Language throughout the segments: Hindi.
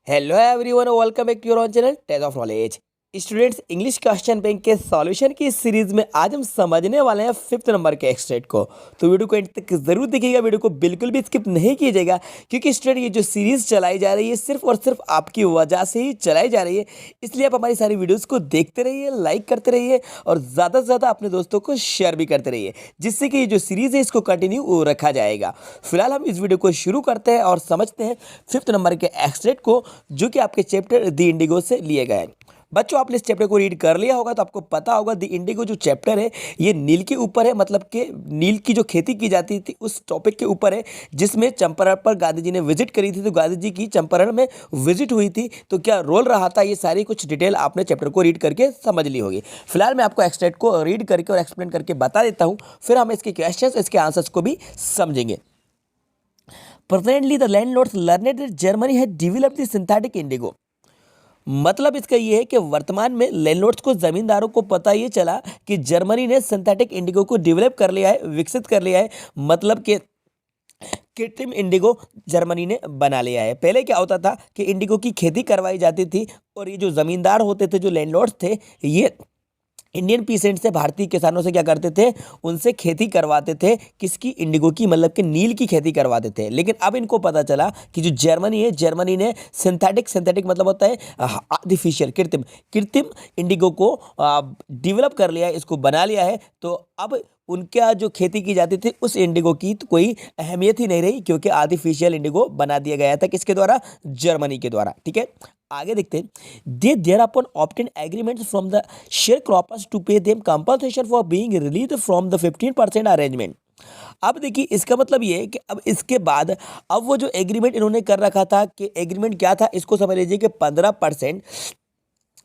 Hello everyone, welcome back to your own channel test of knowledge. Students, English question bank के सॉल्यूशन की सीरीज में आज हम समझने वाले हैं 5th नंबर के एक्सट्रैक्ट को। तो वीडियो को एंड तक जरूर देखिएगा, वीडियो को बिल्कुल भी स्किप नहीं कीजिएगा, क्योंकि स्टूडेंट ये जो सीरीज चलाई जा रही है सिर्फ और सिर्फ आपकी वजह से ही चलाई जा रही है। इसलिए आप हमारी सारी वीडियोज़ को देखते रहिए, लाइक करते रहिए और ज़्यादा से ज़्यादा अपने दोस्तों को शेयर भी करते रहिए, जिससे कि ये जो सीरीज़ है इसको कंटिन्यू रखा जाएगा। फिलहाल हम इस वीडियो को शुरू करते हैं और समझते हैं 5th नंबर के एक्सट्रैक्ट को, जो कि आपके चैप्टर द इंडिगो से लिए गए हैं। बच्चों, आपने इस चैप्टर को रीड कर लिया होगा तो आपको पता होगा द इंडिगो जो चैप्टर है ये नील के ऊपर है, मतलब कि नील की जो खेती की जाती थी उस टॉपिक के ऊपर है, जिसमें चंपारण पर गांधी जी ने विजिट करी थी। तो गांधी जी की चंपारण में विजिट हुई थी, तो क्या रोल रहा था, ये सारी कुछ डिटेल आपने चैप्टर को रीड करके समझ ली होगी। फिलहाल मैं आपको एक्सट्रैक्ट को रीड करके और एक्सप्लेन करके बता देता हूँ, फिर हम इसके क्वेश्चन इसके आंसर्स को भी समझेंगे। Presently, the landlords learned that Germany had developed the synthetic indigo. मतलब इसका ये है कि वर्तमान में लैंडलॉर्ड्स को, जमींदारों को पता ये चला कि जर्मनी ने सिंथेटिक इंडिगो को डेवलप कर लिया है, विकसित कर लिया है। मतलब कि कृत्रिम इंडिगो जर्मनी ने बना लिया है। पहले क्या होता था कि इंडिगो की खेती करवाई जाती थी और ये जो जमींदार होते थे, जो लैंडलॉर्ड्स थे, ये इंडियन पीसेंट से, भारतीय किसानों से क्या करते थे, उनसे खेती करवाते थे। किसकी? इंडिगो की, मतलब कि नील की खेती करवाते थे। लेकिन अब इनको पता चला कि जो जर्मनी है, जर्मनी ने सिंथेटिक मतलब होता है आर्टिफिशियल, कृत्रिम इंडिगो को डेवलप कर लिया है, इसको बना लिया है। तो अब उनका जो खेती की जाती थी उस इंडिगो की तो कोई अहमियत ही नहीं रही, क्योंकि आर्टिफिशियल इंडिगो बना दिया गया था। किसके द्वारा? जर्मनी के द्वारा। ठीक है, आगे देखते हैं। They thereupon obtain agreements from the share croppers to pay them compensation for being released from the 15% arrangement. अब देखिए, इसका मतलब ये है कि अब इसके बाद अब वो जो एग्रीमेंट इन्होंने कर रखा था, कि एग्रीमेंट क्या था, इसको समझ लीजिए कि 15%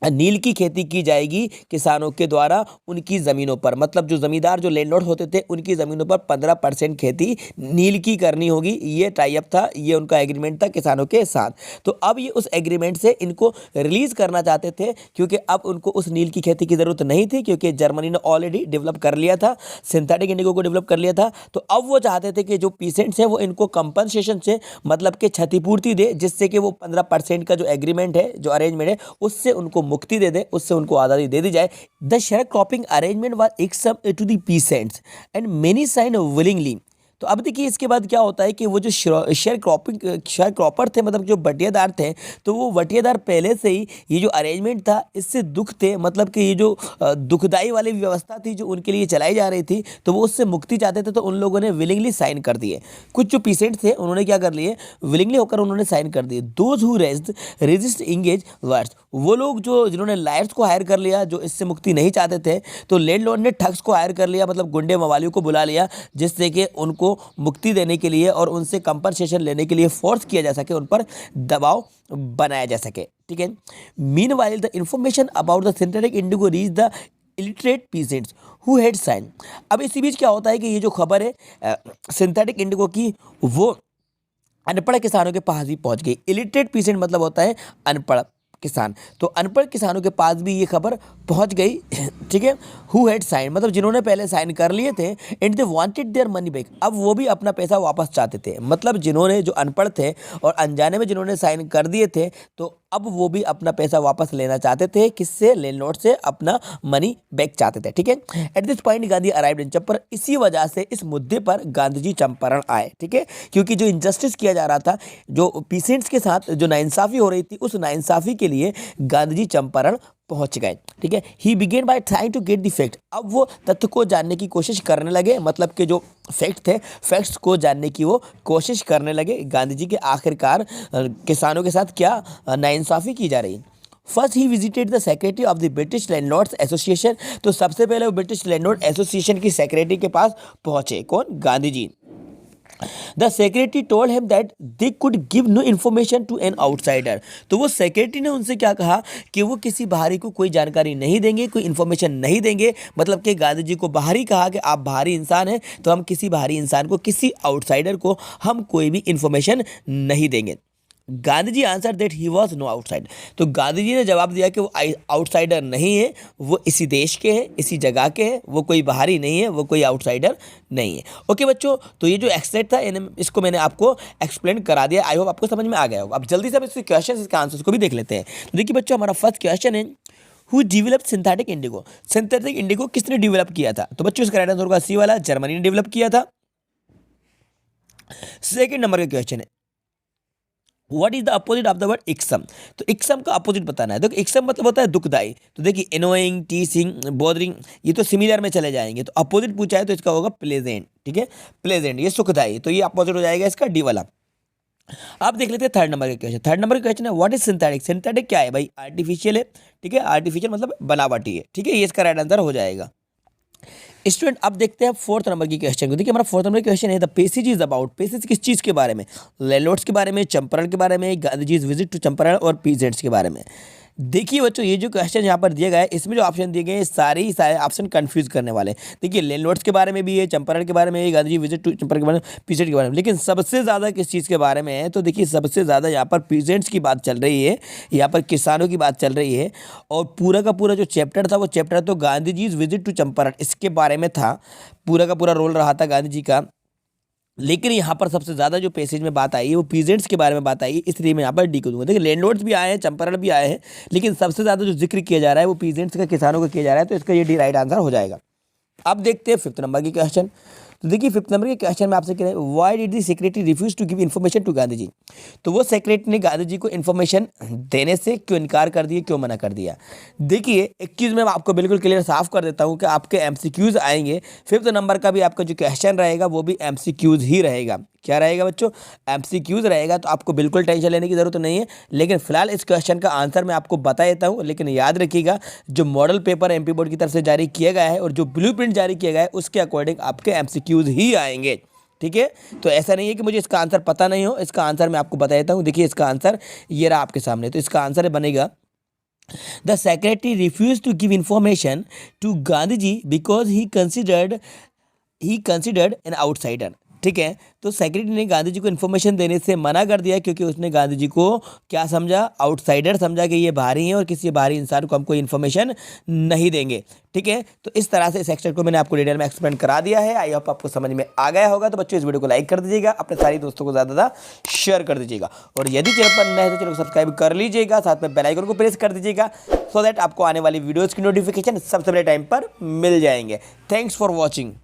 नील की खेती की जाएगी किसानों के द्वारा उनकी ज़मीनों पर। मतलब जो ज़मींदार, जो लैंडलॉर्ड होते थे, उनकी ज़मीनों पर 15% खेती नील की करनी होगी। ये टाई अप था, ये उनका एग्रीमेंट था किसानों के साथ। तो अब ये उस एग्रीमेंट से इनको रिलीज़ करना चाहते थे, क्योंकि अब उनको उस नील की खेती की ज़रूरत नहीं थी, क्योंकि जर्मनी ने ऑलरेडी डेवलप कर लिया था, सिंथेटिक इंडिगो को डेवलप कर लिया था। तो अब वो चाहते थे कि जो पीसेंट्स हैं वो इनको कंपनसेशन से, मतलब कि क्षतिपूर्ति दे, जिससे कि वो 15% का जो एग्रीमेंट है, जो अरेंजमेंट है, उससे उनको मुक्ति दे दे, उससे उनको आज़ादी दे दी जाए। The share cropping arrangement was accept to the peasants and many sign willingly. तो अब देखिए, इसके बाद क्या होता है कि वो जो शेयर क्रॉपर थे, मतलब जो बटियादार थे, तो वो बटियादार पहले से ही ये जो अरेंजमेंट था इससे दुख थे। मतलब कि ये जो दुखदाई वाली व्यवस्था थी जो उनके लिए चलाई जा रही थी, तो वो उससे मुक्ति चाहते थे। तो उन लोगों ने विलिंगली साइन कर दिए। कुछ जो पीसेंट थे उन्होंने क्या कर लिए, विलिंगली होकर उन्होंने साइन कर दिए। Those who resist engage words, वो लोग जो जिन्होंने लायर्स को हायर कर लिया, जो इससे मुक्ति नहीं चाहते थे, तो लैंडलॉर्ड ने ठग्स को हायर कर लिया, मतलब गुंडे मवालियों को बुला लिया, जिससे कि उनको मुक्ति देने के लिए और उनसे कंपनसेशन लेने के लिए फोर्स किया जा सके, उन पर दबाव बनाया जा सके। ठीक है। Meanwhile the information about the synthetic indigo reach the illiterate peasants who had sign. अब इसी बीच क्या होता है कि ये जो खबर है सिंथेटिक इंडिगो की, वो अनपढ़ किसानों के पास भी पहुंच गई। इलिटरेट पीसेंट मतलब होता है अनपढ़ किसान, तो अनपढ़ किसानों के पास भी ये खबर पहुंच गई। ठीक है। हु हैड साइन, मतलब जिन्होंने पहले साइन कर लिए थे, and they wanted their money back, अब वो भी अपना पैसा वापस चाहते थे। मतलब जिन्होंने, जो अनपढ़ थे और अनजाने में जिन्होंने साइन कर दिए थे, तो अब वो भी अपना पैसा वापस लेना चाहते थे। किससे? लैंडलॉर्ड से अपना मनी बैक चाहते थे। ठीक है। At this point Gandhi arrived in Champaran, इसी वजह से इस मुद्दे पर गांधी जी चंपारण आए। ठीक है, क्योंकि जो इनजस्टिस किया जा रहा था, जो पीसेंट्स के साथ जो नाइंसाफी हो रही थी, उस नाइंसाफी के लिए गांधी जी चंपारण पहुंच गए। ठीक है। He began by trying to get the fact, अब वो तथ्य को जानने की कोशिश करने लगे। मतलब कि जो फैक्ट थे, फैक्ट्स को जानने की वो कोशिश करने लगे। गांधी जी के आखिरकार किसानों के साथ क्या नाइंसाफी की जा रही। First he visited the secretary of the British landlords association, तो सबसे पहले वो ब्रिटिश लैंडलॉर्ड एसोसिएशन की सेक्रेटरी के पास पहुंचे। कौन? Gandhi ji. The secretary told him that they could give no information to an outsider, तो वो सेक्रेटरी ने उनसे क्या कहा कि वो किसी बाहरी को कोई जानकारी नहीं देंगे, कोई इन्फॉर्मेशन नहीं देंगे। मतलब कि गांधी जी को बाहरी कहा कि आप बाहरी इंसान हैं, तो हम किसी बाहरी इंसान को, किसी आउटसाइडर को हम कोई भी इन्फॉर्मेशन नहीं देंगे। Gandhi ji answer that he was no outside. तो गांधी जी ने जवाब दिया कि वो आउटसाइडर नहीं है, वो इसी देश के हैं, इसी जगह के हैं, वो कोई बाहरी नहीं है, वो कोई आउटसाइडर नहीं है। ओके बच्चों, तो ये जो एक्सट्रैक्ट था इसको मैंने आपको एक्सप्लेन करा दिया। आई होप आपको समझ में आ गया होगा। अब जल्दी से इसके क्वेश्चन, इसके आंसर्स को भी देख लेते हैं। तो देखिए बच्चों, हमारा फर्स्ट क्वेश्चन है, who develop synthetic Indigo. Synthetic Indigo किसने डेवलप किया था? तो बच्चों इसका राइट आंसर होगा सी वाला, जर्मनी ने डेवलप किया था। सेकंड नंबर का क्वेश्चन है, what is the opposite of the word इक्सम। तो इक्सम का अपोजिट बताना है। देखो इक्सम मतलब होता है दुखदाई। तो देखिए एनोइंग, टीसिंग, बोदरिंग, ये तो सिमिलर में चले जाएंगे। तो अपोजिट पूछा है तो इसका होगा प्लेजेंट। ठीक है, प्लेजेंट, ये सुखदाई, तो ये अपोजिट हो जाएगा इसका डी वाला। आप देख लेते हैं थर्ड नंबर का क्वेश्चन। थर्ड नंबर का क्वेश्चन है, व्हाट इज सिंथेटिक। सिंथेटिक क्या है भाई? आर्टिफिशियल है। ठीक है, आर्टिफिशियल मतलब बनावटी है। ठीक है, ये इसका राइट आंसर हो जाएगा। स्टूडेंट अब देखते हैं फोर्थ नंबर की क्वेश्चन को। देखिए हमारा फोर्थ नंबर क्वेश्चन है, the passage is about. Passage किस चीज़ के बारे में? लैंडलॉर्ड्स के बारे में, चंपारण के बारे में, गांधी जी विजिट टू चंपारण और पीजेंट्स के बारे में। देखिए बच्चों, ये जो क्वेश्चन यहाँ पर दिया गया है, इसमें जो ऑप्शन दिए गए हैं सारे ऑप्शन कंफ्यूज करने वाले हैं। देखिए लैंडलॉर्ड्स के बारे में भी है, चंपारण के बारे में है, गांधी जी विजिट टू चंपारण के बारे में, पीजेंट के बारे में, लेकिन सबसे ज़्यादा किस चीज़ के बारे में है? तो देखिए सबसे ज़्यादा यहाँ पर पीजेंट्स की बात चल रही है, यहाँ पर किसानों की बात चल रही है। और पूरा का पूरा जो चैप्टर था, वो चैप्टर तो गांधी जी विजिट टू चंपारण इसके बारे में था। पूरा का पूरा रोल रहा था गांधी जी का। लेकिन यहाँ पर सबसे ज़्यादा जो पैसेज में बात आई है वो पीजेंट्स के बारे में बात आई है, इसलिए मैं यहाँ पर डी को दूंगा। देखिए लैंडलॉर्ड्स भी आए हैं, चंपारण भी आए हैं, लेकिन सबसे ज़्यादा जो जिक्र किया जा रहा है वो पीजेंट्स का, किसानों का किया जा रहा है। तो इसका ये डी राइट आंसर हो जाएगा। अब देखते हैं फिफ्थ नंबर की क्वेश्चन। तो देखिए फिफ्थ नंबर के क्वेश्चन में आपसे कह रहे हैं, why did the secretary refuse to give information to Gandhi ji. तो वो सेक्रेटरी ने गांधी जी को इन्फॉर्मेशन देने से क्यों इनकार कर दिया, क्यों मना कर दिया? देखिए एक चीज़ मैं आपको बिल्कुल क्लियर साफ कर देता हूँ कि आपके एमसीक्यूज आएंगे। फिफ्थ नंबर का भी आपका जो क्वेश्चन रहेगा वो भी एमसीक्यूज ही रहेगा। क्या रहेगा बच्चों? एमसीक्यूज रहेगा। तो आपको बिल्कुल टेंशन लेने की जरूरत नहीं है। लेकिन फिलहाल इस क्वेश्चन का आंसर मैं आपको बता देता हूँ। लेकिन याद रखिएगा, जो मॉडल पेपर एमपी बोर्ड की तरफ से जारी किया गया है और जो ब्लूप्रिंट जारी किया गया है उसके अकॉर्डिंग आपके एमसीक्यूज ही आएंगे। ठीक है, तो ऐसा नहीं है कि मुझे इसका आंसर पता नहीं हो। इसका आंसर मैं आपको बता देता हूँ। देखिए इसका आंसर ये रहा आपके सामने। तो इसका आंसर बनेगा, the secretary refuse to give information to Gandhi ji because he considered an outsider. ठीक है, तो सेक्रेटरी ने गांधी जी को इन्फॉर्मेशन देने से मना कर दिया क्योंकि उसने गांधी जी को क्या समझा? आउटसाइडर समझा, कि ये बाहरी हैं और किसी बाहरी इंसान को हम कोई इन्फॉर्मेशन नहीं देंगे। ठीक है, तो इस तरह से इस सेक्शन को मैंने आपको डिटेल में एक्सप्लेन करा दिया है। आई होप आपको समझ में आ गया होगा। तो बच्चों इस वीडियो को लाइक कर दीजिएगा, अपने सारे दोस्तों को ज़्यादा शेयर कर दीजिएगा, और यदि चैनल पर नए हैं तो चैनल को सब्सक्राइब कर लीजिएगा, साथ में बेल आइकन को प्रेस कर दीजिएगा, सो दैट आपको आने वाली वीडियोज़ की नोटिफिकेशन सबसे पहले टाइम पर मिल जाएंगे। Thanks for watching.